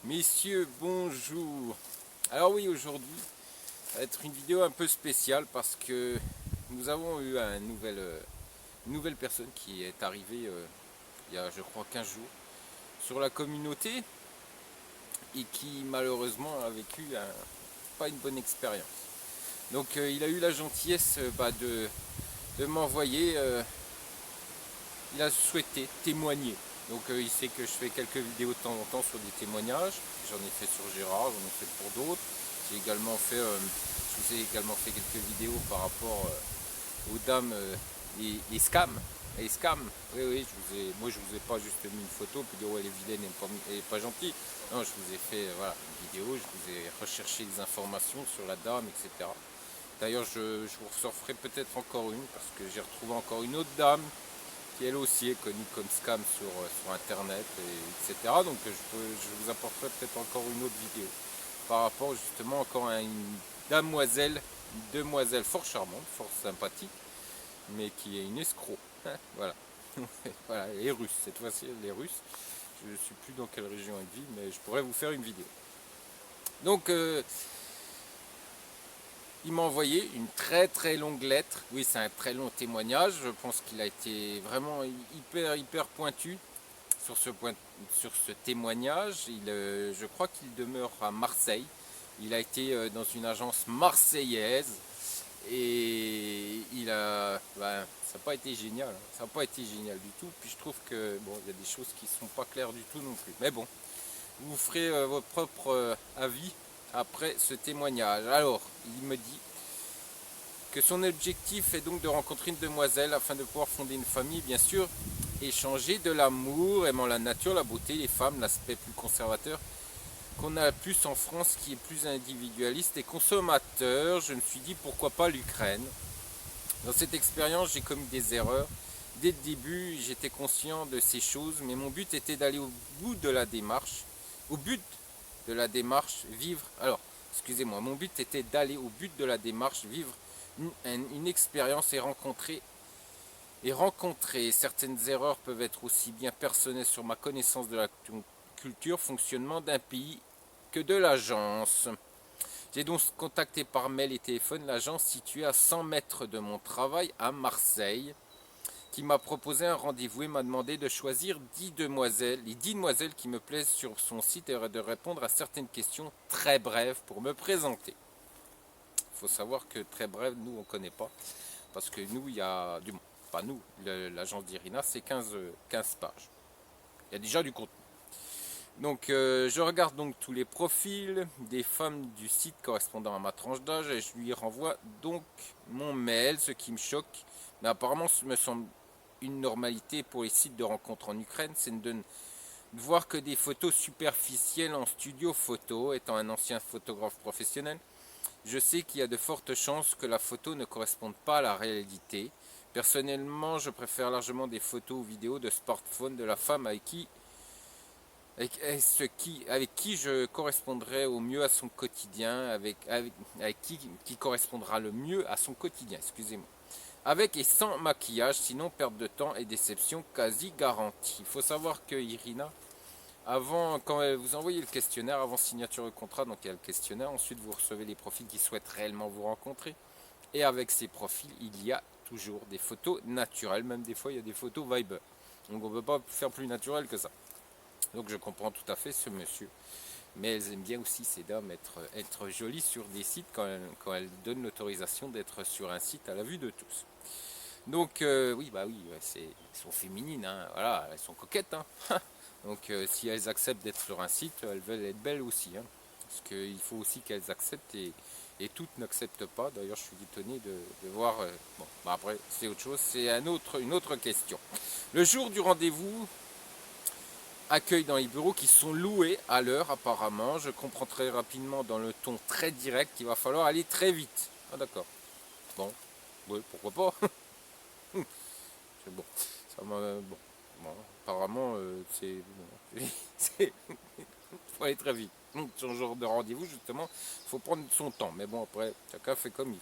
Messieurs, bonjour. Alors oui, aujourd'hui, ça va être une vidéo un peu spéciale parce que nous avons eu une nouvelle personne qui est arrivée il y a, je crois, 15 jours sur la communauté et qui malheureusement a vécu pas une bonne expérience. Donc il a eu la gentillesse de m'envoyer, il a souhaité témoigner. Donc il sait que je fais quelques vidéos de temps en temps sur des témoignages. J'en ai fait sur Gérard, j'en ai fait pour d'autres. J'ai également fait, je vous ai également fait quelques vidéos par rapport aux dames et scams. Et scams, oui, oui, moi je vous ai pas juste mis une photo puis dire ouais elle est vilaine et pas gentille. Non, je vous ai fait voilà, une vidéo, je vous ai recherché des informations sur la dame, etc. D'ailleurs je vous ressortirai peut-être encore une parce que j'ai retrouvé encore une autre dame qui elle aussi est connue comme scam sur internet, etc. Donc je vous apporterai peut-être encore une autre vidéo par rapport justement encore à une demoiselle fort charmante, fort sympathique, mais qui est une escroc. Voilà. Voilà, les Russes, cette fois-ci les Russes. Je ne sais plus dans quelle région elle vit, mais je pourrais vous faire une vidéo. Donc il m'a envoyé une très longue lettre. Oui, c'est un très long témoignage. Je pense qu'il a été vraiment hyper pointu sur ce témoignage. Je crois qu'il demeure à Marseille. Il a été dans une agence marseillaise et ça n'a pas été génial. Ça n'a pas été génial du tout. Puis je trouve que bon, il y a des choses qui ne sont pas claires du tout non plus. Mais bon, vous ferez votre propre avis après ce témoignage. Alors, il me dit que son objectif est donc de rencontrer une demoiselle afin de pouvoir fonder une famille, bien sûr, échanger de l'amour, aimant la nature, la beauté, les femmes, l'aspect plus conservateur qu'on a plus en France, qui est plus individualiste et consommateur. Je me suis dit pourquoi pas l'Ukraine. Dans cette expérience, j'ai commis des erreurs. Dès le début, j'étais conscient de ces choses, mais mon but était d'aller au bout de la démarche. Au but de la démarche, vivre. Alors, excusez-moi, mon but était d'aller au but de la démarche, vivre une expérience et rencontrer. Certaines erreurs peuvent être aussi bien personnelles sur ma connaissance de la culture, fonctionnement d'un pays que de l'agence. J'ai donc contacté par mail et téléphone l'agence située à 100 mètres de mon travail à Marseille, qui m'a proposé un rendez-vous et m'a demandé de choisir les 10 demoiselles qui me plaisent sur son site et de répondre à certaines questions très brèves pour me présenter. Il faut savoir que très brève, nous on ne connaît pas, parce que nous, il y a, du moins, pas nous, l'agence d'Irina, c'est 15 pages. Il y a déjà du contenu. Donc je regarde donc tous les profils des femmes du site correspondant à ma tranche d'âge et je lui renvoie donc mon mail, ce qui me choque, mais apparemment ce me semble une normalité pour les sites de rencontres en Ukraine, c'est de voir que des photos superficielles en studio photo. Étant un ancien photographe professionnel, je sais qu'il y a de fortes chances que la photo ne corresponde pas à la réalité. Personnellement, je préfère largement des photos ou vidéos de smartphone de la femme avec qui je correspondrai au mieux à son quotidien, avec qui correspondra le mieux à son quotidien, excusez-moi. Avec et sans maquillage, sinon perte de temps et déception quasi garantie. Il faut savoir que Irina, quand vous envoyez le questionnaire, avant signature de contrat, donc il y a le questionnaire, ensuite vous recevez les profils qui souhaitent réellement vous rencontrer. Et avec ces profils, il y a toujours des photos naturelles, même des fois il y a des photos Viber. Donc on ne peut pas faire plus naturel que ça. Donc je comprends tout à fait ce monsieur. Mais elles aiment bien aussi, ces dames, être jolies sur des sites quand elles donnent l'autorisation d'être sur un site à la vue de tous. Donc oui, elles sont féminines, hein, voilà, elles sont coquettes. Hein. Donc si elles acceptent d'être sur un site, elles veulent être belles aussi. Hein. Parce qu'il faut aussi qu'elles acceptent et toutes n'acceptent pas. D'ailleurs, je suis étonné de voir. Après, c'est autre chose, c'est une autre question. Le jour du rendez-vous, accueil dans les bureaux qui sont loués à l'heure apparemment. Je comprends très rapidement dans le ton très direct qu'il va falloir aller très vite. Ah d'accord. Bon, oui, pourquoi pas. C'est bon. Apparemment, faut aller très vite. Donc, ce genre de rendez-vous, justement, il faut prendre son temps. Mais bon, après, chacun fait comme il veut.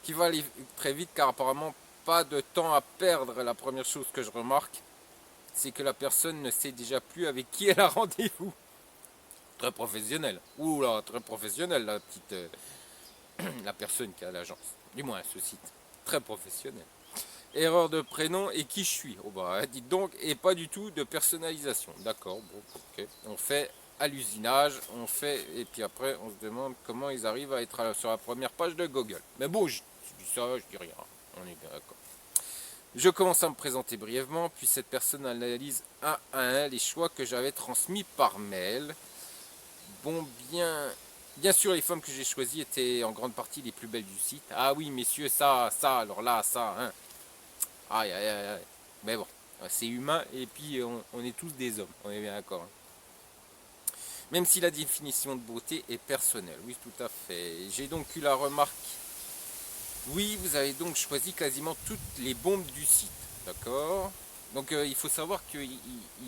Qui va aller très vite car apparemment pas de temps à perdre. La première chose que je remarque, c'est que la personne ne sait déjà plus avec qui elle a rendez-vous. Très professionnel. Ouh là, très professionnel, la petite, la personne qui a l'agence. Du moins, ce site. Très professionnel. Erreur de prénom et qui je suis. Oh bah, dites donc, et pas du tout de personnalisation. D'accord, bon, ok. On fait à l'usinage, on fait, et puis après, on se demande comment ils arrivent à être sur la première page de Google. Mais bon, je dis ça, je dis rien. On est bien d'accord. Je commence à me présenter brièvement, puis cette personne analyse un à un les choix que j'avais transmis par mail. Bon, bien sûr, les femmes que j'ai choisies étaient en grande partie les plus belles du site. Ah oui, messieurs, ça, alors là, ça, hein. Aïe, aïe, aïe, aïe. Mais bon, c'est humain et puis on est tous des hommes, on est bien d'accord, hein. Même si la définition de beauté est personnelle, oui, tout à fait. J'ai donc eu la remarque. Oui, vous avez donc choisi quasiment toutes les bombes du site, d'accord. Donc il faut savoir qu'il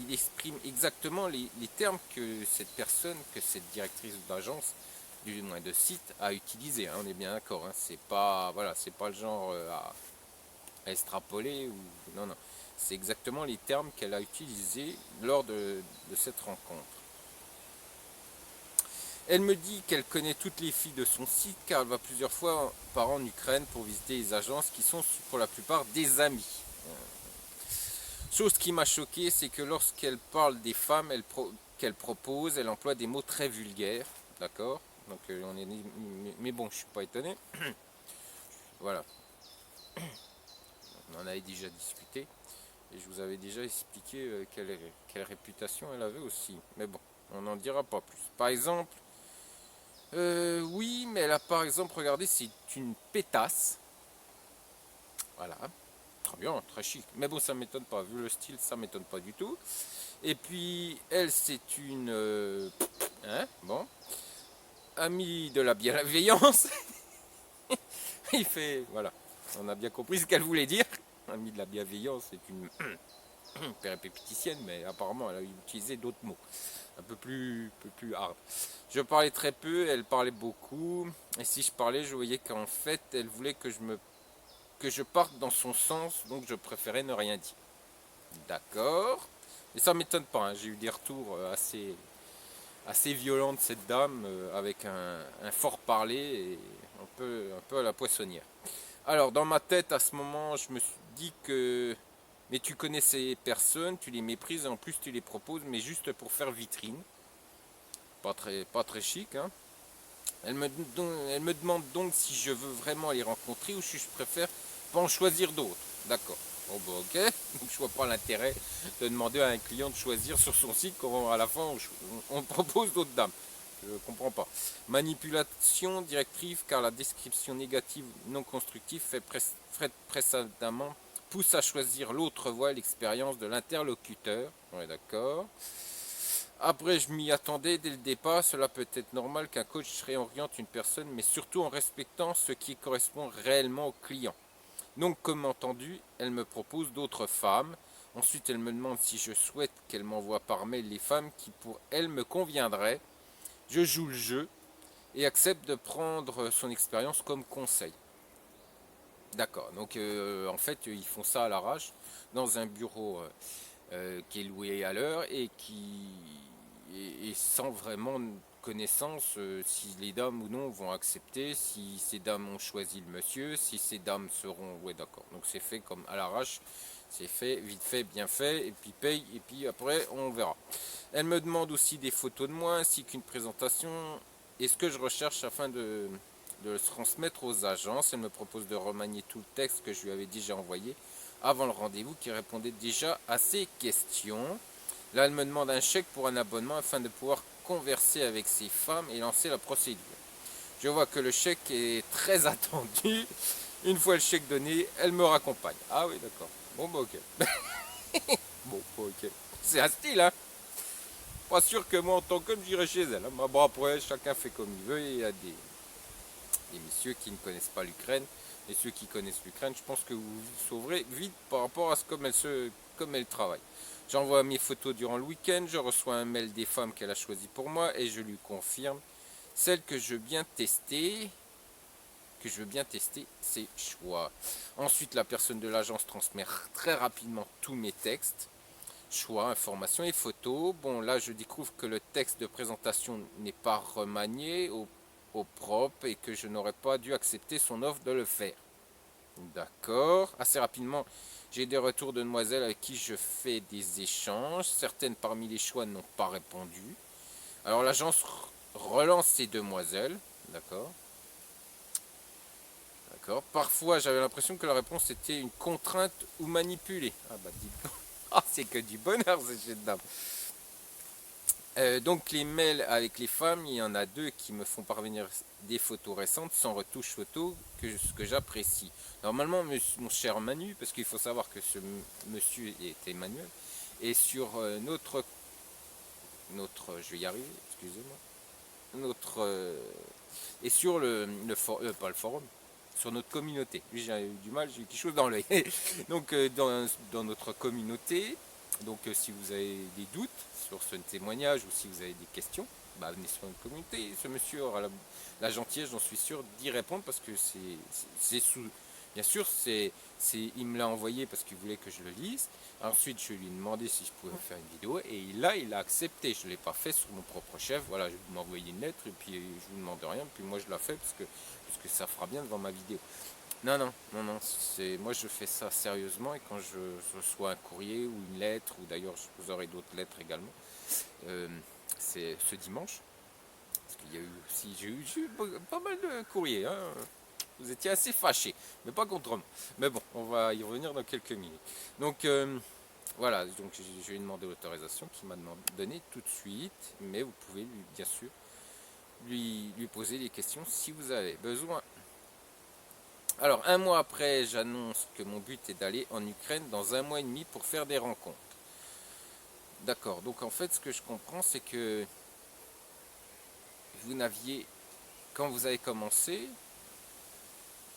exprime exactement les termes que cette personne, que cette directrice d'agence, du moins de site, a utilisé, hein, on est bien d'accord, hein. C'est pas, voilà, c'est pas le genre à extrapoler ou non, non. C'est exactement les termes qu'elle a utilisés lors de cette rencontre. Elle me dit qu'elle connaît toutes les filles de son site car elle va plusieurs fois par an en Ukraine pour visiter les agences qui sont pour la plupart des amis. Chose qui m'a choqué, c'est que lorsqu'elle parle des femmes qu'elle propose, elle emploie des mots très vulgaires, d'accord. Donc on est, mais bon, je suis pas étonné. Voilà, on en avait déjà discuté et je vous avais déjà expliqué quelle réputation elle avait aussi. Mais bon, on n'en dira pas plus. Par exemple, oui, mais elle a par exemple, regardez, c'est une pétasse. Voilà, très bien, très chic. Mais bon, ça m'étonne pas, vu le style, ça m'étonne pas du tout. Et puis, elle, c'est une... hein, bon, amie de la bienveillance. Il fait... Voilà, on a bien compris ce qu'elle voulait dire. Amie de la bienveillance, c'est une péripéticienne, mais apparemment, elle a utilisé d'autres mots. Un peu plus hard. Je parlais très peu, elle parlait beaucoup. Et si je parlais, je voyais qu'en fait, elle voulait que je parte dans son sens, donc je préférais ne rien dire. D'accord. Et ça m'étonne pas, hein. J'ai eu des retours assez violents de cette dame, avec un fort parler et un peu à la poissonnière. Alors, dans ma tête, à ce moment, je me suis dit que... Mais tu connais ces personnes, tu les méprises et en plus tu les proposes, mais juste pour faire vitrine. Pas très chic, hein. Elle me demande donc si je veux vraiment les rencontrer ou si je préfère pas en choisir d'autres. D'accord. Bon bah ok, donc je vois pas l'intérêt de demander à un client de choisir sur son site quand à la fin on propose d'autres dames. Je comprends pas. Manipulation directive car la description négative non constructive fait précédemment pousse à choisir l'autre voie, l'expérience de l'interlocuteur. On est d'accord. Après, je m'y attendais dès le départ. Cela peut être normal qu'un coach réoriente une personne, mais surtout en respectant ce qui correspond réellement au client. Donc, comme entendu, elle me propose d'autres femmes. Ensuite, elle me demande si je souhaite qu'elle m'envoie par mail les femmes qui pour elle me conviendraient. Je joue le jeu et accepte de prendre son expérience comme conseil. D'accord, donc en fait, ils font ça à l'arrache dans un bureau qui est loué à l'heure et et sans vraiment connaissance si les dames ou non vont accepter, si ces dames ont choisi le monsieur, si ces dames seront... Ouais d'accord, donc c'est fait comme à l'arrache, c'est fait, vite fait, bien fait, et puis paye, et puis après on verra. Elle me demande aussi des photos de moi ainsi qu'une présentation et ce que je recherche afin de le transmettre aux agences. Elle me propose de remanier tout le texte que je lui avais déjà envoyé avant le rendez-vous qui répondait déjà à ses questions. Là, elle me demande un chèque pour un abonnement afin de pouvoir converser avec ces femmes et lancer la procédure. Je vois que le chèque est très attendu. Une fois le chèque donné, elle me raccompagne. Ah oui, d'accord. Bon, bah ok. Bon, bah, ok. C'est un style, hein. Pas sûr que moi, en tant qu'homme, j'irai chez elle, hein. Bon, après, chacun fait comme il veut. Il y a des messieurs qui ne connaissent pas l'Ukraine. Et ceux qui connaissent l'Ukraine, je pense que vous vous sauverez vite par rapport à comme elle travaille. J'envoie mes photos durant le week-end, je reçois un mail des femmes qu'elle a choisies pour moi et je lui confirme celles que je veux bien tester ses choix. Ensuite, la personne de l'agence transmet très rapidement tous mes textes. Choix, information et photos. Bon, là, je découvre que le texte de présentation n'est pas remanié au propre et que je n'aurais pas dû accepter son offre de le faire. D'accord. Assez rapidement, j'ai des retours de demoiselles avec qui je fais des échanges. Certaines parmi les choix n'ont pas répondu. Alors l'agence relance ces demoiselles. D'accord. D'accord. Parfois, j'avais l'impression que la réponse était une contrainte ou manipulée. Ah bah dis donc. Ah, c'est que du bonheur, ces jets de dames. Donc les mails avec les femmes, il y en a deux qui me font parvenir des photos récentes sans retouche photo, ce que j'apprécie. Normalement, mon cher Manu, parce qu'il faut savoir que ce monsieur est Emmanuel, et sur je vais y arriver, excusez-moi, notre, et sur pas le forum, sur notre communauté. J'ai eu du mal, j'ai eu quelque chose dans l'œil. Donc dans notre communauté, donc si vous avez des doutes sur ce témoignage ou si vous avez des questions, bah, venez sur notre communauté. Ce monsieur aura la gentillesse, j'en suis sûr, d'y répondre parce que c'est sous. Bien sûr, il me l'a envoyé parce qu'il voulait que je le lise. Ensuite, je lui ai demandé si je pouvais faire une vidéo et là, il a accepté. Je ne l'ai pas fait sur mon propre chef. Voilà, je lui ai envoyé une lettre et puis je ne vous demande rien. Puis moi, je la fais parce que ça fera bien devant ma vidéo. Non, non, non, non. Moi, je fais ça sérieusement et quand je reçois un courrier ou une lettre, ou d'ailleurs, vous aurez d'autres lettres également, euh, c'est ce dimanche. Parce qu'il y a eu aussi, j'ai eu pas mal de courriers. Hein. Vous étiez assez fâchés, mais pas contre moi. Mais bon, on va y revenir dans quelques minutes. Donc, voilà, donc je lui ai demandé l'autorisation qu'il m'a donné tout de suite, mais vous pouvez bien sûr lui poser des questions si vous avez besoin. Alors, un mois après, j'annonce que mon but est d'aller en Ukraine dans un mois et demi pour faire des rencontres. D'accord, donc en fait, ce que je comprends, c'est que vous n'aviez, quand vous avez commencé,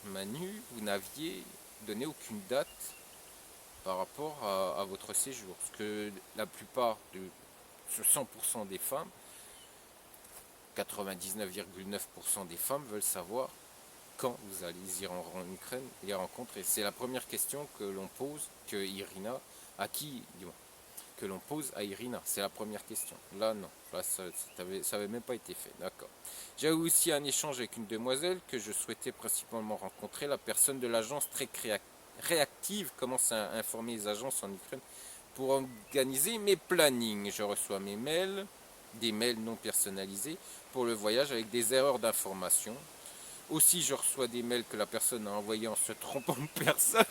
Manu, vous n'aviez donné aucune date par rapport à votre séjour. Parce que la plupart, sur 100% des femmes, 99,9% des femmes veulent savoir quand vous allez en Ukraine les rencontrer. C'est la première question que l'on pose, que Irina, à qui, dis-moi, que l'on pose à Irina. C'est la première question. Là, non. Là, ça n'avait même pas été fait. D'accord. J'ai eu aussi un échange avec une demoiselle que je souhaitais principalement rencontrer. La personne de l'agence très réactive commence à informer les agences en Ukraine pour organiser mes plannings. Je reçois mes mails, des mails non personnalisés pour le voyage avec des erreurs d'information. Aussi, je reçois des mails que la personne a envoyés en se trompant de personne,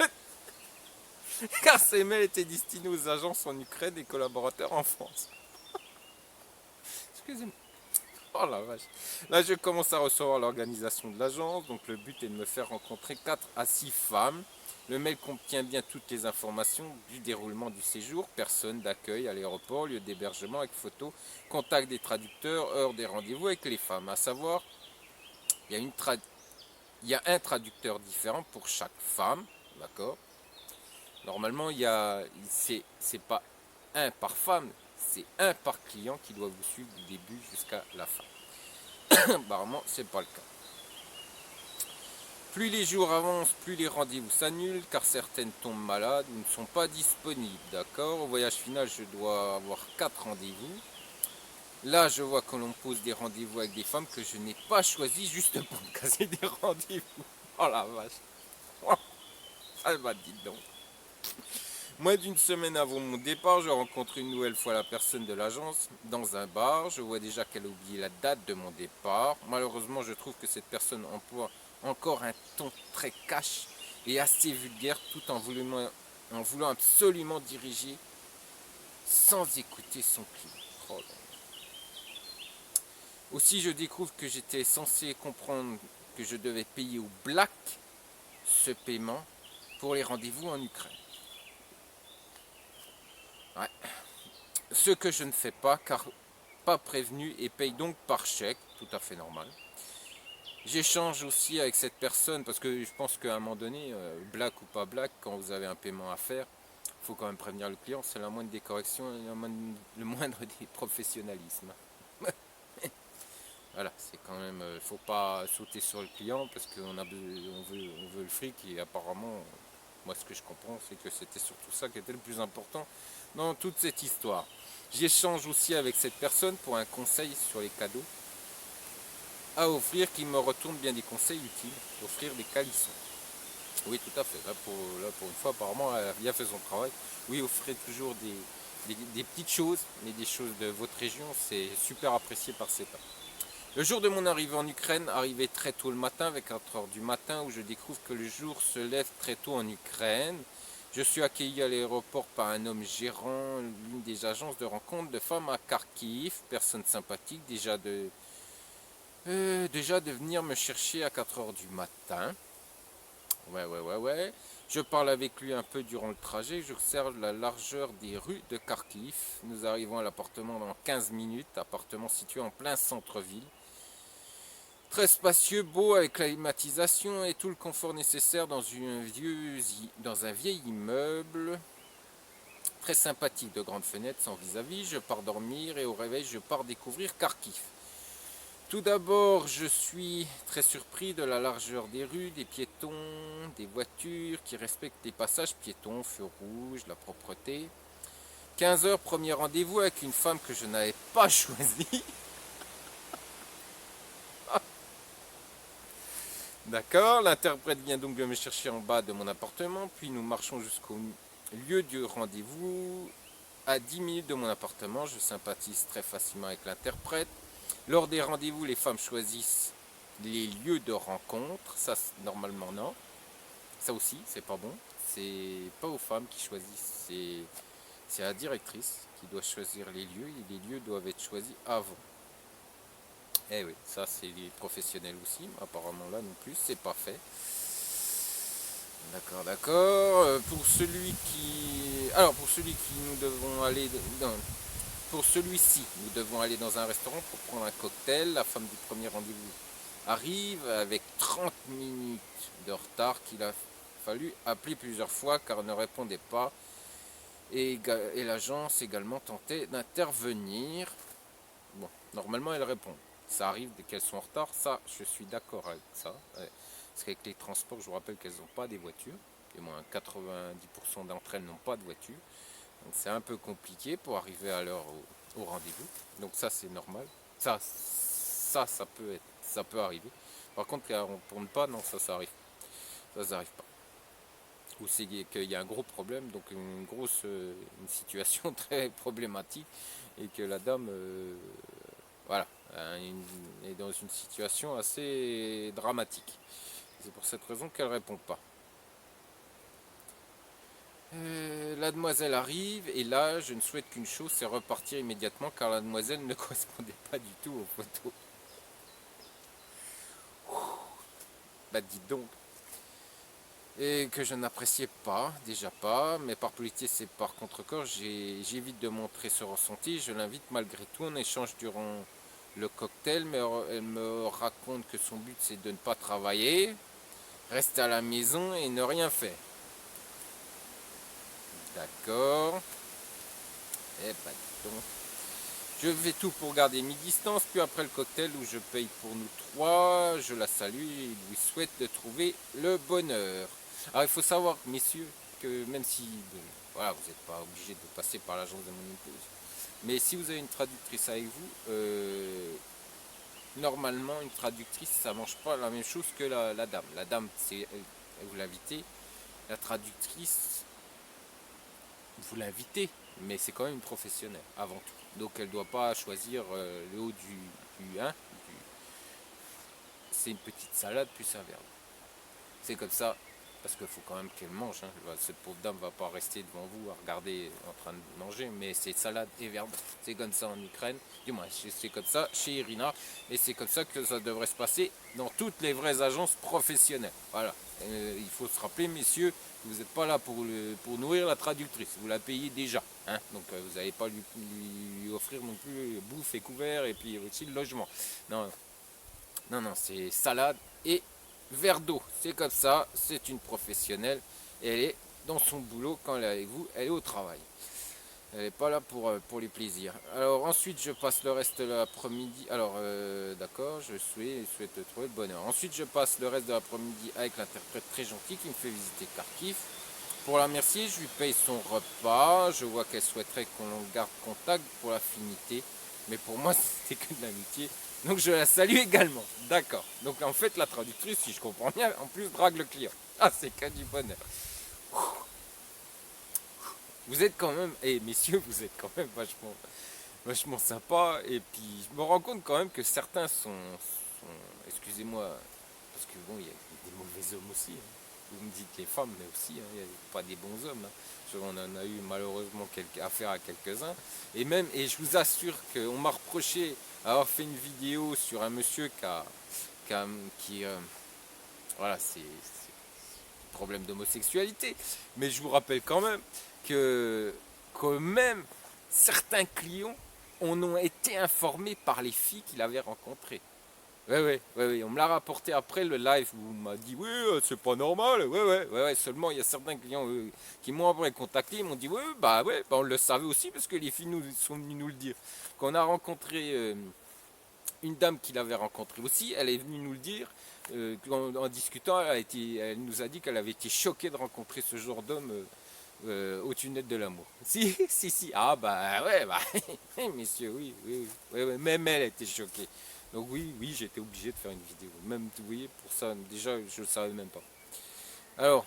car ces mails étaient destinés aux agences en Ukraine et collaborateurs en France. Excusez-moi. Oh la vache. Là, je commence à recevoir l'organisation de l'agence, donc le but est de me faire rencontrer 4 à 6 femmes. Le mail contient bien toutes les informations du déroulement du séjour, personne d'accueil à l'aéroport, lieu d'hébergement avec photos, contact des traducteurs, heure des rendez-vous avec les femmes. À savoir, il y a il y a un traducteur différent pour chaque femme, d'accord. Normalement, c'est pas un par femme, c'est un par client qui doit vous suivre du début jusqu'à la fin. Apparemment, c'est pas le cas. Plus les jours avancent, plus les rendez-vous s'annulent, car certaines tombent malades ou ne sont pas disponibles, d'accord. Au voyage final, je dois avoir 4 rendez-vous. Là, je vois que l'on pose des rendez-vous avec des femmes que je n'ai pas choisies juste pour me casser des rendez-vous. Oh la vache. Ah bah dites donc. Moins d'une semaine avant mon départ, je rencontre une nouvelle fois la personne de l'agence dans un bar. Je vois déjà qu'elle a oublié la date de mon départ. Malheureusement, je trouve que cette personne emploie encore un ton très cash et assez vulgaire tout en voulant absolument diriger sans écouter son client. Oh là. Aussi, je découvre que j'étais censé comprendre que je devais payer au black ce paiement pour les rendez-vous en Ukraine. Ouais. Ce que je ne fais pas car pas prévenu et paye donc par chèque, tout à fait normal. J'échange aussi avec cette personne parce que je pense qu'à un moment donné, black ou pas black, quand vous avez un paiement à faire, il faut quand même prévenir le client, c'est la moindre des corrections et le moindre des professionnalismes. Voilà, c'est quand même, faut pas sauter sur le client parce qu'on on veut le fric et apparemment Moi, ce que je comprends, c'est que c'était surtout ça qui était le plus important dans toute cette histoire. J'échange aussi avec cette personne pour un conseil sur les cadeaux à offrir qui me retourne bien des conseils utiles. Offrir des calissons. Oui, tout à fait. Là, pour une fois, apparemment, elle a bien fait son travail. Oui, offrez toujours des petites choses, mais des choses de votre région, c'est super apprécié par ces femmes. Le jour de mon arrivée en Ukraine, arrivé très tôt le matin, avec 4 heures du matin, où je découvre que le jour se lève très tôt en Ukraine. Je suis accueilli à l'aéroport par un homme gérant l'une des agences de rencontre de femmes à Kharkiv, personne sympathique, déjà de venir me chercher à 4 heures du matin. Ouais. Je parle avec lui un peu durant le trajet. J'observe la largeur des rues de Kharkiv. Nous arrivons à l'appartement dans 15 minutes. Appartement situé en plein centre-ville. Très spacieux, beau, avec climatisation et tout le confort nécessaire dans un vieil immeuble. Très sympathique, de grandes fenêtres sans vis-à-vis. Je pars dormir et au réveil, je pars découvrir Kharkiv. Tout d'abord, je suis très surpris de la largeur des rues, des piétons, des voitures qui respectent les passages piétons, feux rouges, la propreté. 15 heures, premier rendez-vous avec une femme que je n'avais pas choisie. D'accord, l'interprète vient donc de me chercher en bas de mon appartement, puis nous marchons jusqu'au lieu du rendez-vous. À 10 minutes de mon appartement, je sympathise très facilement avec l'interprète. Lors des rendez-vous, les femmes choisissent les lieux de rencontre. Ça, normalement, non. Ça aussi, c'est pas bon. C'est pas aux femmes qui choisissent. C'est à la directrice qui doit choisir les lieux. Et les lieux doivent être choisis avant. Eh oui, ça c'est les professionnels aussi. Apparemment là non plus, c'est pas fait. D'accord. pour celui qui nous devons aller, non, pour celui-ci, nous devons aller dans un restaurant pour prendre un cocktail. La femme du premier rendez-vous arrive avec 30 minutes de retard qu'il a fallu appeler plusieurs fois car elle ne répondait pas. Et l'agence également tentait d'intervenir. Bon, normalement elle répond. Ça arrive dès qu'elles sont en retard, ça je suis d'accord avec ça. Ouais. Parce qu'avec les transports, je vous rappelle qu'elles n'ont pas des voitures. Et moins 90% d'entre elles n'ont pas de voiture. Donc c'est un peu compliqué pour arriver à l'heure au rendez-vous. Donc ça c'est normal. Ça peut arriver. Par contre, pour ne pas, non, ça arrive. Ça arrive pas. Ou c'est qu'il y a un gros problème, donc une situation très problématique et que la dame, voilà, est dans une situation assez dramatique. C'est pour cette raison qu'elle répond pas. La demoiselle arrive et là je ne souhaite qu'une chose, c'est repartir immédiatement car la demoiselle ne correspondait pas du tout aux photos. Bah dites donc. Et que je n'appréciais pas, déjà pas, mais par politesse et par contre-corps, j'évite de montrer ce ressenti. Je l'invite malgré tout en échange durant le cocktail, mais elle me raconte que son but c'est de ne pas travailler, rester à la maison et ne rien faire. D'accord. Eh ben dis donc. Je fais tout pour garder mes distances, puis après le cocktail où je paye pour nous trois, je la salue et lui souhaite de trouver le bonheur. Alors il faut savoir, messieurs, que même si voilà, vous n'êtes pas obligé de passer par l'agence de mon épouse, mais si vous avez une traductrice avec vous, normalement une traductrice ça mange pas la même chose que la dame. La dame, c'est vous l'invitez, la traductrice, vous l'invitez, mais c'est quand même une professionnelle avant tout. Donc elle ne doit pas choisir le haut du 1. C'est une petite salade plus un verre. C'est comme ça, parce qu'il faut quand même qu'elle mange. Hein. Cette pauvre dame ne va pas rester devant vous à regarder en train de manger, mais c'est salade et verbe. C'est comme ça en Ukraine. Du moins, c'est comme ça chez Irina. Et c'est comme ça que ça devrait se passer dans toutes les vraies agences professionnelles. Voilà. Il faut se rappeler, messieurs, que vous n'êtes pas là pour nourrir la traductrice. Vous la payez déjà. Hein. Donc vous n'allez pas lui offrir non plus bouffe et couvert et puis aussi le logement. Non, non, c'est salade et verre d'eau. C'est comme ça, c'est une professionnelle. Et elle est dans son boulot quand elle est avec vous, elle est au travail. Elle n'est pas là pour les plaisirs. Alors ensuite je passe le reste de l'après-midi. Alors d'accord, je souhaite trouver le bonheur. Ensuite je passe le reste de l'après-midi avec l'interprète très gentil qui me fait visiter Kharkiv. Pour la remercier, je lui paye son repas. Je vois qu'elle souhaiterait qu'on garde contact pour l'affinité. Mais pour moi, c'était que de l'amitié. Donc je la salue également. D'accord. Donc en fait, la traductrice, si je comprends bien, en plus drague le client. Ah, c'est que du bonheur. Vous êtes quand même, messieurs, vous êtes quand même vachement sympa. Et puis je me rends compte quand même que certains excusez-moi, parce que bon, il y a des mauvais hommes aussi, hein. Vous me dites les femmes, mais aussi, hein, il n'y a pas des bons hommes, hein. On en a eu malheureusement affaire à quelques-uns. Et je vous assure qu'on m'a reproché avoir fait une vidéo sur un monsieur qui, a- qui, voilà, c'est problème d'homosexualité. Mais je vous rappelle que quand même certains clients en ont été informés par les filles qu'il avait rencontrées. Ouais, on me l'a rapporté après le live où on m'a dit oui, c'est pas normal. Ouais. Seulement il y a certains clients qui m'ont après contacté, ils m'ont dit bah, on le savait aussi parce que les filles nous sont venues nous le dire. Qu'on a rencontré une dame qui l'avait rencontré aussi, elle est venue nous le dire. En discutant, elle nous a dit qu'elle avait été choquée de rencontrer ce genre d'homme au tunnel de l'amour. Si. Ah bah ouais, bah, messieurs, ouais, même elle était choquée. Donc oui, j'étais obligé de faire une vidéo. Même, vous voyez, pour ça, déjà, je ne le savais même pas. Alors,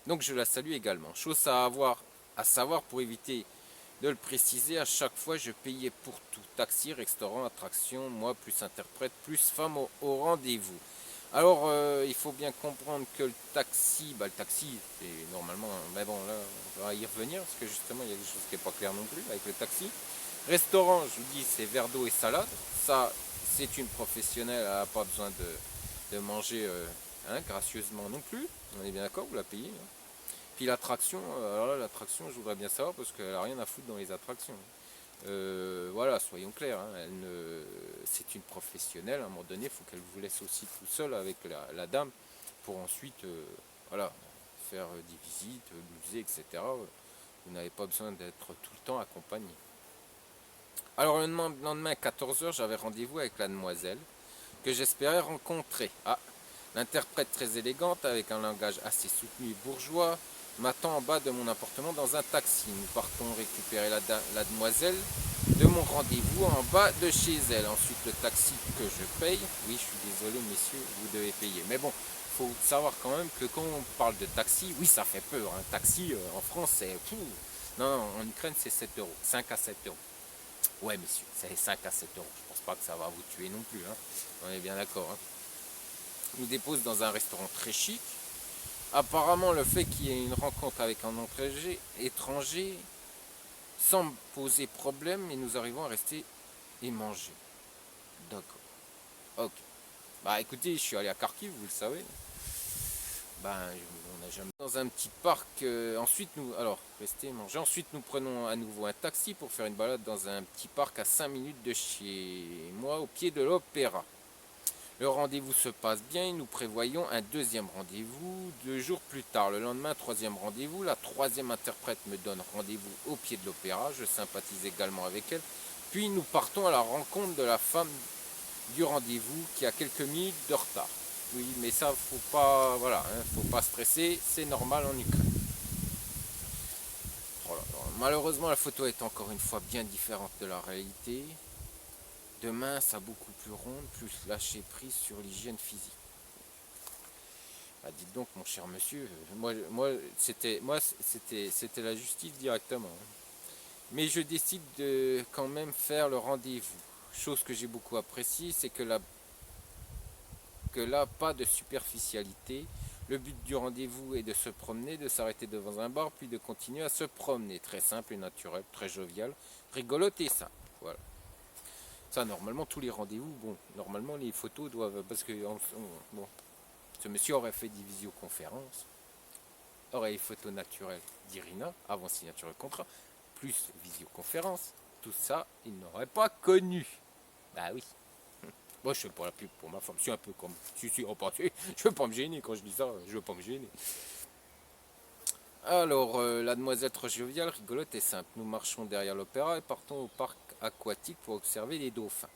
donc je la salue également. Chose à savoir pour éviter de le préciser, à chaque fois je payais pour tout. Taxi, restaurant, attraction, moi plus interprète, plus femme au rendez-vous. Alors il faut bien comprendre que le taxi, c'est normalement, mais bon là, on va y revenir, parce que justement il y a des choses qui n'est pas claires non plus avec le taxi. Restaurant, je vous dis, c'est verre d'eau et salade. Ça, c'est une professionnelle, elle n'a pas besoin de manger gracieusement non plus. On est bien d'accord, vous la payez, hein. Puis l'attraction, alors là, l'attraction, je voudrais bien savoir parce qu'elle n'a rien à foutre dans les attractions. Voilà, soyons clairs, hein, c'est une professionnelle. À un moment donné, il faut qu'elle vous laisse aussi tout seul avec la dame pour ensuite voilà, faire des visites, musées, etc. Vous n'avez pas besoin d'être tout le temps accompagné. Alors le lendemain à 14 heures, j'avais rendez-vous avec la demoiselle que j'espérais rencontrer. Ah, l'interprète très élégante avec un langage assez soutenu et bourgeois m'attend en bas de mon appartement dans un taxi. Nous partons récupérer la demoiselle de mon rendez-vous en bas de chez elle. Ensuite le taxi que je paye. Oui, je suis désolé messieurs, vous devez payer. Mais bon, il faut savoir quand même que quand on parle de taxi, oui ça fait peur. Un taxi en France c'est... Non, en Ukraine c'est 7 euros, 5 à 7 euros. Ouais, messieurs, c'est 5 à 7 euros. Je pense pas que ça va vous tuer non plus, hein. On est bien d'accord, hein. Il nous dépose dans un restaurant très chic. Apparemment, le fait qu'il y ait une rencontre avec un étranger semble poser problème et nous arrivons à rester et manger. D'accord. Ok. Bah écoutez, je suis allé à Kharkiv, vous le savez. On n'a jamais dans un petit parc. Ensuite, restez manger. Ensuite, nous prenons à nouveau un taxi pour faire une balade dans un petit parc à 5 minutes de chez moi, au pied de l'opéra. Le rendez-vous se passe bien et nous prévoyons un deuxième rendez-vous 2 jours plus tard. Le lendemain, troisième rendez-vous. La troisième interprète me donne rendez-vous au pied de l'opéra. Je sympathise également avec elle. Puis nous partons à la rencontre de la femme du rendez-vous qui a quelques minutes de retard. Oui, mais ça, faut pas, voilà, hein, faut pas stresser, c'est normal en Ukraine. Oh là là. Malheureusement, la photo est encore une fois bien différente de la réalité. De mince à beaucoup plus ronde, plus lâcher prise sur l'hygiène physique. Ah, dites donc, mon cher monsieur, c'était la justice directement, hein. Mais je décide de quand même faire le rendez-vous. Chose que j'ai beaucoup appréciée, c'est que là, pas de superficialité. Le but du rendez-vous est de se promener, de s'arrêter devant un bar, puis de continuer à se promener. Très simple et naturel, très jovial, rigolote et simple. Voilà. Ça, normalement, tous les rendez-vous, bon, normalement, les photos doivent... Parce que, bon, ce monsieur aurait fait des visioconférences, aurait les photos naturelles d'Irina, avant signature de contrat, plus visioconférence. Tout ça, il n'aurait pas connu. Bah oui. Moi, je fais pas la pub pour ma femme. Je suis un peu comme... Je veux pas me gêner quand je dis ça. Je veux pas me gêner. Alors, la demoiselle trop joviale, rigolote et simple. Nous marchons derrière l'opéra et partons au parc aquatique pour observer les dauphins.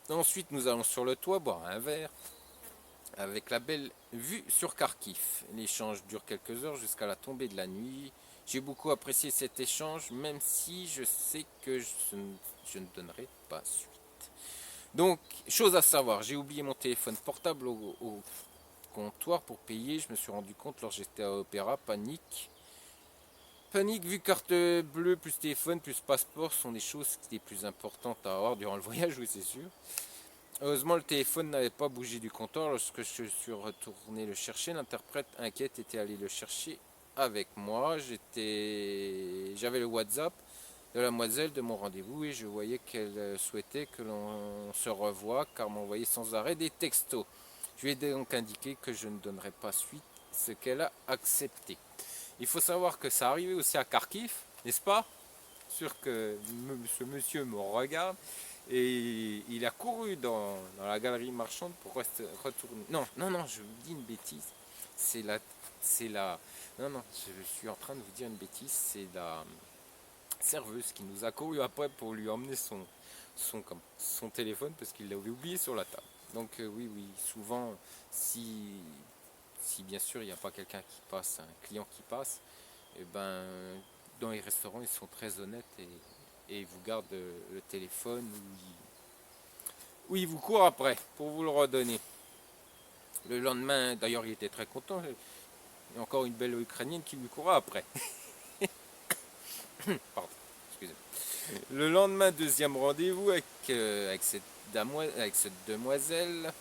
Ensuite, nous allons sur le toit boire un verre. avec la belle vue sur Kharkiv. L'échange dure quelques heures jusqu'à la tombée de la nuit. J'ai beaucoup apprécié cet échange, même si je sais que je ne donnerai pas suite. Donc, chose à savoir, j'ai oublié mon téléphone portable au comptoir pour payer. Je me suis rendu compte lorsque j'étais à Opéra, panique. Panique vu carte bleue plus téléphone plus passeport sont des choses les plus importantes à avoir durant le voyage, oui c'est sûr. Heureusement le téléphone n'avait pas bougé du comptoir lorsque je suis retourné le chercher. L'interprète inquiète était allé le chercher avec moi. J'avais le WhatsApp de la demoiselle de mon rendez-vous et je voyais qu'elle souhaitait que l'on se revoie car m'envoyait sans arrêt des textos. Je lui ai donc indiqué que je ne donnerais pas suite, ce qu'elle a accepté. Il faut savoir que ça arrivait aussi à Kharkiv, n'est-ce pas? Sûr que ce monsieur me regarde et il a couru dans la galerie marchande pour retourner. Non, non, non, je vous dis une bêtise. C'est la, c'est la. Non, non, je suis en train de vous dire une bêtise. C'est la serveuse qui nous a couru après pour lui emmener son téléphone parce qu'il l'avait oublié sur la table. Donc oui, oui, souvent, si bien sûr il n'y a pas quelqu'un qui passe, un client qui passe, et ben dans les restaurants ils sont très honnêtes et ils vous gardent le téléphone ou ils vous courent après pour vous le redonner. Le lendemain, d'ailleurs il était très content, il y a encore une belle ukrainienne qui lui courait après. Pardon, excusez-moi. Le lendemain, deuxième rendez-vous avec cette demoiselle.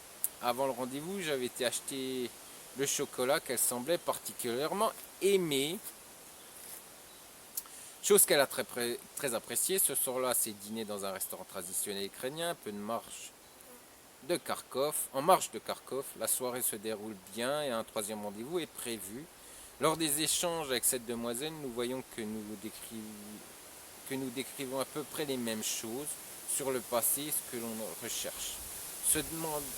Avant le rendez-vous, j'avais été acheter le chocolat qu'elle semblait particulièrement aimer. Chose qu'elle a très appréciée. Ce soir-là, c'est dîner dans un restaurant traditionnel ukrainien, un peu de marche de Kharkov. En marche de Kharkov, la soirée se déroule bien et un troisième rendez-vous est prévu. Lors des échanges avec cette demoiselle, nous voyons que nous décrivons à peu près les mêmes choses sur le passé, ce que l'on recherche.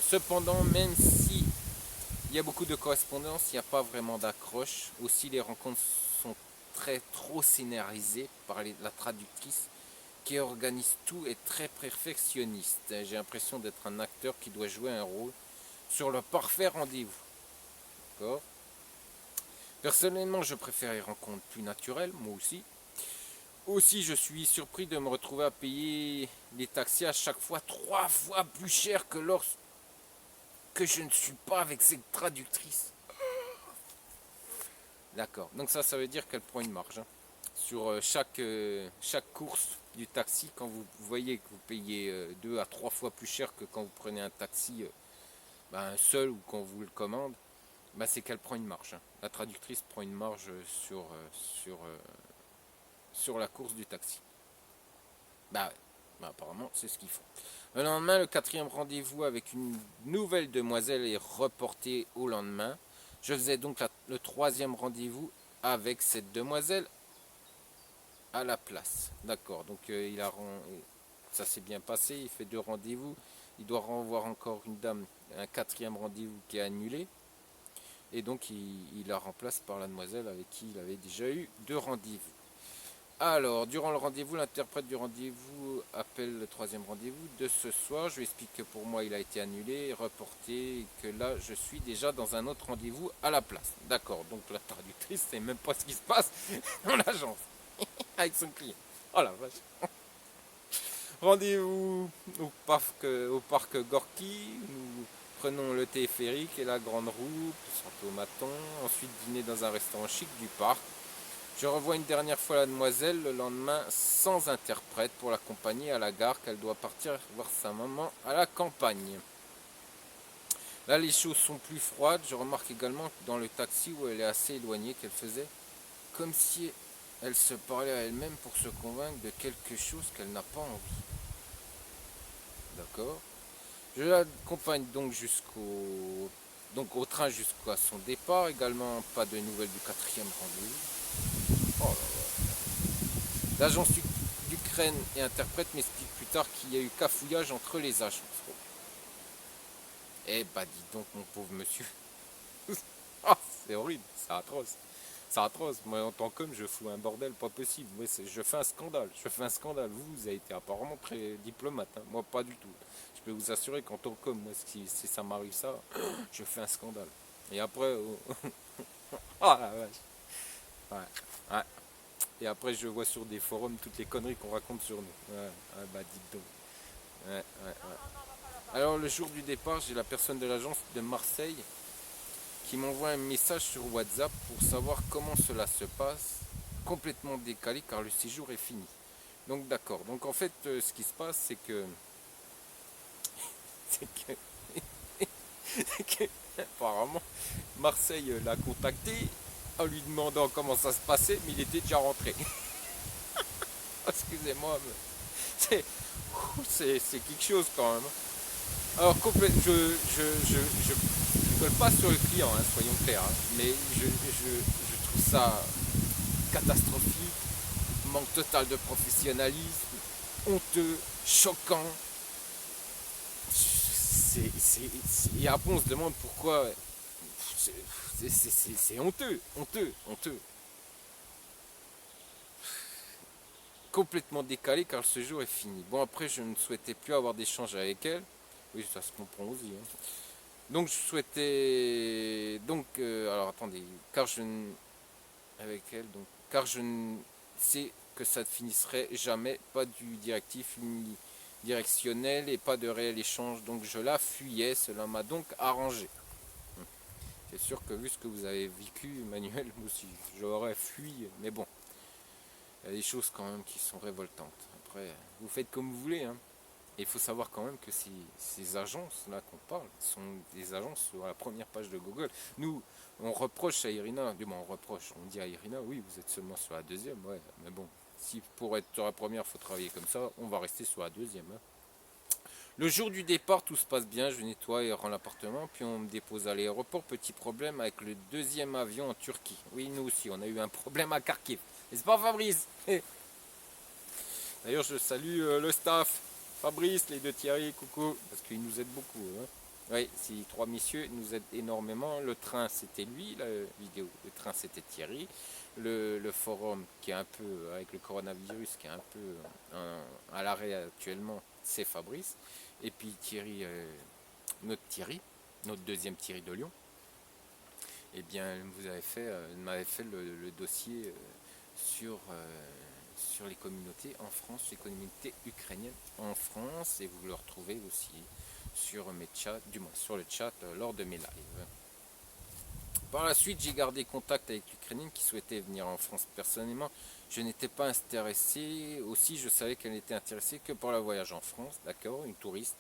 Cependant, même si il y a beaucoup de correspondances, il n'y a pas vraiment d'accroche. Aussi, les rencontres sont trop scénarisées par la traductrice qui organise tout et très perfectionniste. J'ai l'impression d'être un acteur qui doit jouer un rôle sur le parfait rendez-vous. D'accord. Personnellement, je préfère les rencontres plus naturelles, moi aussi. Aussi, je suis surpris de me retrouver à payer les taxis à chaque fois 3 fois plus cher que lorsque je ne suis pas avec cette traductrice. D'accord. Donc ça veut dire qu'elle prend une marge hein, sur chaque course du taxi. Quand vous voyez que vous payez 2 à 3 fois plus cher que quand vous prenez un taxi seul ou qu'on vous le commande, c'est qu'elle prend une marge. Hein. La traductrice prend une marge sur la course du taxi. Bah ouais. Apparemment, c'est ce qu'ils font. Le lendemain, le quatrième rendez-vous avec une nouvelle demoiselle est reporté au lendemain. Je faisais donc le troisième rendez-vous avec cette demoiselle à la place. D'accord, donc ça s'est bien passé, il fait 2 rendez-vous. Il doit revoir encore une dame, un quatrième rendez-vous qui est annulé. Et donc il la remplace par la demoiselle avec qui il avait déjà eu 2 rendez-vous. Alors, durant le rendez-vous, l'interprète du rendez-vous appelle le troisième rendez-vous de ce soir. Je lui explique que pour moi, il a été annulé, reporté, et que là, je suis déjà dans un autre rendez-vous à la place. D'accord, donc la traductrice ne sait même pas ce qui se passe dans l'agence avec son client. Oh la vache. Rendez-vous au parc Gorky. Nous prenons le téléphérique et la grande roue, puis automaton. Ensuite, dîner dans un restaurant chic du parc. Je revois une dernière fois la demoiselle le lendemain sans interprète pour l'accompagner à la gare qu'elle doit partir voir sa maman à la campagne. Là les choses sont plus froides, je remarque également que dans le taxi où elle est assez éloignée qu'elle faisait comme si elle se parlait à elle-même pour se convaincre de quelque chose qu'elle n'a pas envie. D'accord. Je l'accompagne donc au train jusqu'à son départ, également pas de nouvelles du quatrième rendez-vous. Oh là là. L'agence d'Ukraine et interprète m'explique plus tard qu'il y a eu cafouillage entre les agences. Eh bah dis donc mon pauvre monsieur. Oh, c'est horrible, c'est atroce. C'est atroce. Moi, en tant qu'homme, je fous un bordel pas possible. Moi, je fais un scandale. Je fais un scandale. Vous avez été apparemment très diplomate, hein. Moi, pas du tout. Je peux vous assurer qu'en tant qu'homme, moi, si ça m'arrive ça, je fais un scandale. Et après, ah la vache. Ouais. Ouais. Et après, je vois sur des forums toutes les conneries qu'on raconte sur nous. Ouais. Ah bah, dites donc. Ouais, ouais, ouais. Alors, le jour du départ, j'ai la personne de l'agence de Marseille qui m'envoie un message sur WhatsApp pour savoir comment cela se passe, complètement décalé car le séjour est fini. Donc d'accord. Donc en fait, ce qui se passe, c'est que, c'est que apparemment, Marseille l'a contacté en lui demandant comment ça se passait, mais il était déjà rentré. Excusez-moi, mais c'est, c'est quelque chose quand même. Alors je colle pas sur le client, hein, soyons clairs, hein, mais je trouve ça catastrophique, manque total de professionnalisme, honteux, choquant. Et après on se demande pourquoi. C'est honteux, honteux, honteux. Complètement décalé car ce jour est fini. Bon après je ne souhaitais plus avoir d'échange avec elle. Oui ça se comprend aussi. Hein. Donc je souhaitais. Donc alors attendez. Car je ne. Avec elle donc. Car je ne sais que ça ne finisserait jamais. Pas du directif unidirectionnel et pas de réel échange. Donc je la fuyais. Cela m'a donc arrangé. C'est sûr que vu ce que vous avez vécu, Emmanuel, moi aussi, j'aurais fui. Mais bon, il y a des choses quand même qui sont révoltantes. Après, vous faites comme vous voulez. Hein. Et il faut savoir quand même que ces agences-là qu'on parle sont des agences sur la première page de Google. Nous, on reproche à Irina, du moins on reproche, on dit à Irina, oui, vous êtes seulement sur la deuxième, ouais, mais bon, si pour être sur la première, il faut travailler comme ça, on va rester sur la deuxième. Hein. Le jour du départ, tout se passe bien, je nettoie et rends l'appartement, puis on me dépose à l'aéroport. Petit problème avec le deuxième avion en Turquie. Oui, nous aussi, on a eu un problème à Kharkiv. N'est-ce pas, Fabrice? D'ailleurs, je salue le staff. Fabrice, les deux Thierry, coucou, parce qu'ils nous aident beaucoup. Hein. Oui, ces trois messieurs nous aident énormément. Le train, c'était lui, la vidéo. Le train, c'était Thierry. Le forum, qui est un peu, avec le coronavirus, qui est un peu à l'arrêt actuellement, c'est Fabrice. Et puis Thierry, notre deuxième Thierry de Lyon, eh bien, m'avait fait le dossier sur les communautés en France, les communautés ukrainiennes en France, et vous le retrouvez aussi sur mes chats, du moins sur le chat lors de mes lives. Par la suite, j'ai gardé contact avec l'Ukrainienne qui souhaitait venir en France. Personnellement, je n'étais pas intéressé. Aussi, je savais qu'elle n'était intéressée que pour le voyage en France, d'accord, une touriste.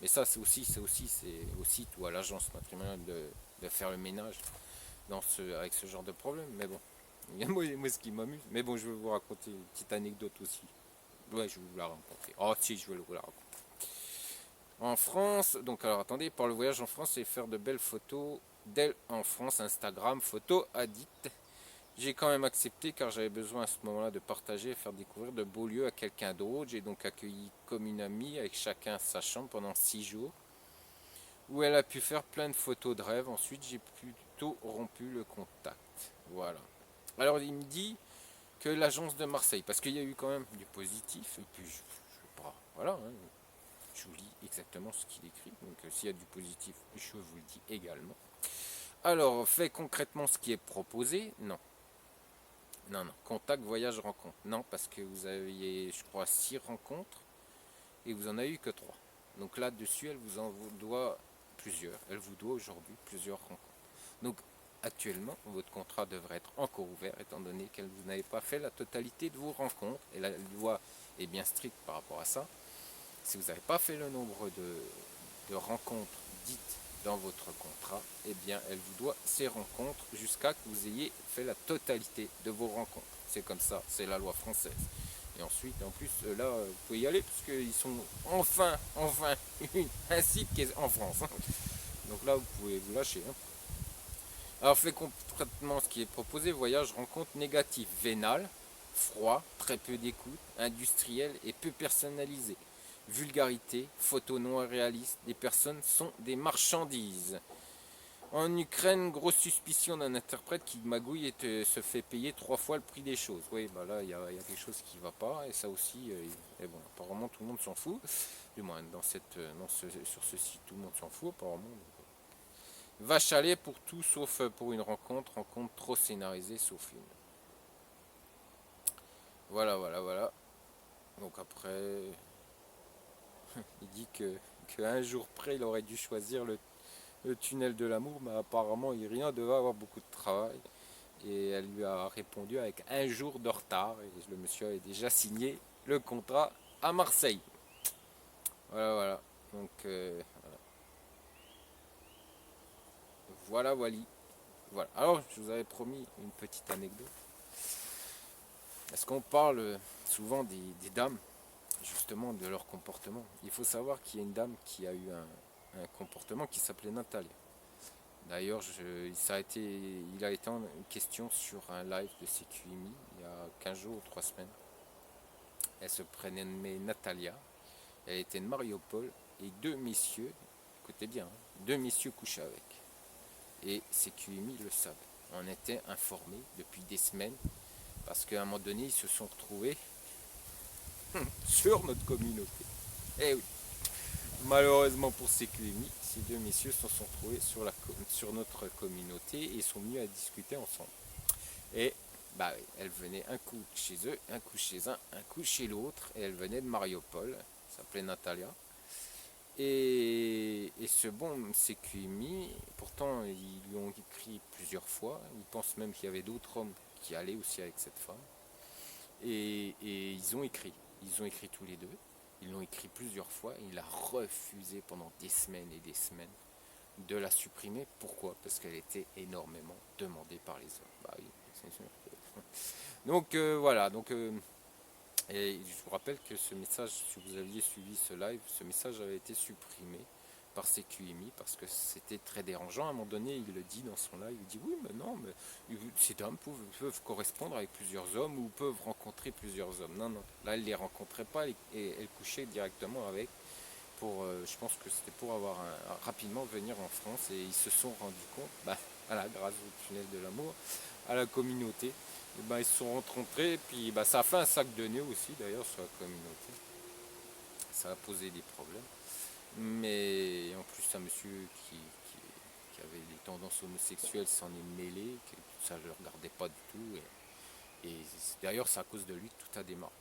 Mais ça, c'est aussi tout à l'agence matrimoniale de faire le ménage avec ce genre de problème. Mais bon, moi, ce qui m'amuse. Mais bon, je vais vous raconter une petite anecdote aussi. Ouais, je vais vous la raconter. Oh, si, je vais vous la raconter. En France, donc alors attendez, pour le voyage en France, c'est faire de belles photos d'elle en France, Instagram, photo addict. J'ai quand même accepté car j'avais besoin à ce moment-là de partager et faire découvrir de beaux lieux à quelqu'un d'autre. J'ai donc accueilli comme une amie avec chacun sa chambre pendant 6 jours où elle a pu faire plein de photos de rêve. Ensuite, j'ai plutôt rompu le contact. Voilà. Alors, il me dit que l'agence de Marseille, parce qu'il y a eu quand même du positif, et puis je sais pas, voilà, hein, je vous lis exactement ce qu'il écrit, donc s'il y a du positif, je vous le dis également. Alors, fait concrètement ce qui est proposé, non. Non, non. Contact, voyage, rencontre. Non, parce que vous aviez, je crois, 6 rencontres et vous en avez eu que 3. Donc là-dessus, elle vous en doit plusieurs. Elle vous doit aujourd'hui plusieurs rencontres. Donc actuellement, votre contrat devrait être encore ouvert étant donné que vous n'avez pas fait la totalité de vos rencontres. Et la loi est bien stricte par rapport à ça. Si vous n'avez pas fait le nombre de rencontres dites dans votre contrat, eh bien, elle vous doit ces rencontres jusqu'à que vous ayez fait la totalité de vos rencontres. C'est comme ça, c'est la loi française. Et ensuite, en plus, là, vous pouvez y aller parce qu'ils sont enfin, un site qui est en France. Donc là, vous pouvez vous lâcher. Hein. Alors, fait concrètement ce qui est proposé, voyage, rencontre négative, vénale, froid, très peu d'écoute, industriel et peu personnalisé. Vulgarité, photos non réalistes, les personnes sont des marchandises. En Ukraine, grosse suspicion d'un interprète qui magouille et se fait payer 3 fois le prix des choses. Oui, bah là, il y a quelque chose qui va pas, et ça aussi, et bon, apparemment tout le monde s'en fout. Du moins, sur ce site, tout le monde s'en fout, apparemment. Vache à lait pour tout sauf pour une rencontre trop scénarisée sauf une. Voilà, voilà, voilà. Donc après, il dit que un jour près, il aurait dû choisir le tunnel de l'amour, mais apparemment, Irina devait avoir beaucoup de travail. Et elle lui a répondu avec un jour de retard. Et le monsieur avait déjà signé le contrat à Marseille. Voilà, voilà. Donc, voilà, voilà. Voilà. Alors, je vous avais promis une petite anecdote. Est-ce qu'on parle souvent des dames, justement, de leur comportement? Il faut savoir qu'il y a une dame qui a eu un comportement qui s'appelait Natalia. D'ailleurs, il a été en question sur un live de CQMI il y a 15 jours ou 3 semaines. Elle se prénommait Natalia. Elle était de Mariupol et deux messieurs, écoutez bien, deux messieurs couchaient avec. Et CQMI le savait. On était informés depuis des semaines parce qu'à un moment donné, ils se sont retrouvés sur notre communauté. Eh oui, malheureusement pour CQMI, ces deux messieurs se sont retrouvés sur notre communauté et sont venus à discuter ensemble. Et bah oui, elle venait un coup chez eux, un coup chez un coup chez l'autre, et elle venait de Mariupol, s'appelait Natalia. Et ce bon CQMI, pourtant ils lui ont écrit plusieurs fois, ils pensent même qu'il y avait d'autres hommes qui allaient aussi avec cette femme. Et ils ont écrit tous les deux, ils l'ont écrit plusieurs fois, et il a refusé pendant des semaines et des semaines de la supprimer. Pourquoi? Parce qu'elle était énormément demandée par les hommes. Bah oui, c'est sûr. Donc voilà, et je vous rappelle que ce message, si vous aviez suivi ce live, ce message avait été supprimé par CQMI parce que c'était très dérangeant. À un moment donné, il le dit dans son live, il dit oui, mais non, mais ces hommes peuvent correspondre avec plusieurs hommes ou peuvent rencontrer plusieurs hommes. Non, non, là, elle ne les rencontrait pas et elle couchait directement avec. Je pense que c'était pour rapidement venir en France, et ils se sont rendus compte, bah, voilà, grâce au tunnel de l'amour, à la communauté, et bah, ils se sont rencontrés, et puis bah, ça a fait un sac de nœuds aussi d'ailleurs sur la communauté, ça a posé des problèmes, mais en plus un monsieur qui avait des tendances homosexuelles s'en est mêlé, que ça ne le regardait pas du tout, et d'ailleurs c'est à cause de lui que tout a démarré.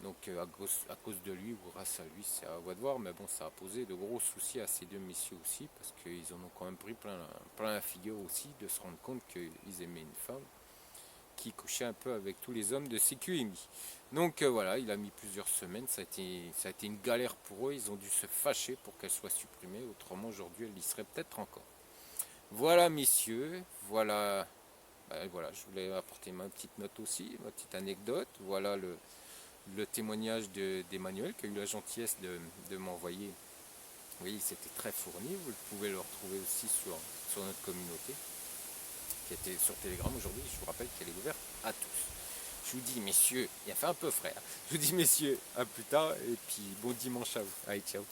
Donc à cause de lui ou grâce à lui, c'est à voir de voir, mais bon, ça a posé de gros soucis à ces deux messieurs aussi, parce qu'ils en ont quand même pris plein la figure aussi, de se rendre compte qu'ils aimaient une femme qui couchait un peu avec tous les hommes de CQMI. Donc voilà, il a mis plusieurs semaines, ça a été une galère pour eux, ils ont dû se fâcher pour qu'elle soit supprimée, autrement aujourd'hui elle y serait peut-être encore. Voilà messieurs, voilà, voilà, je voulais apporter ma petite note aussi, ma petite anecdote, voilà le témoignage d'Emmanuel qui a eu la gentillesse de m'envoyer. Oui, c'était très fourni, vous pouvez le retrouver aussi sur notre communauté qui était sur Telegram aujourd'hui, je vous rappelle qu'elle est ouverte à tous. Je vous dis messieurs, il a fait un peu frère, je vous dis messieurs, à plus tard et puis bon dimanche à vous. Allez, ciao.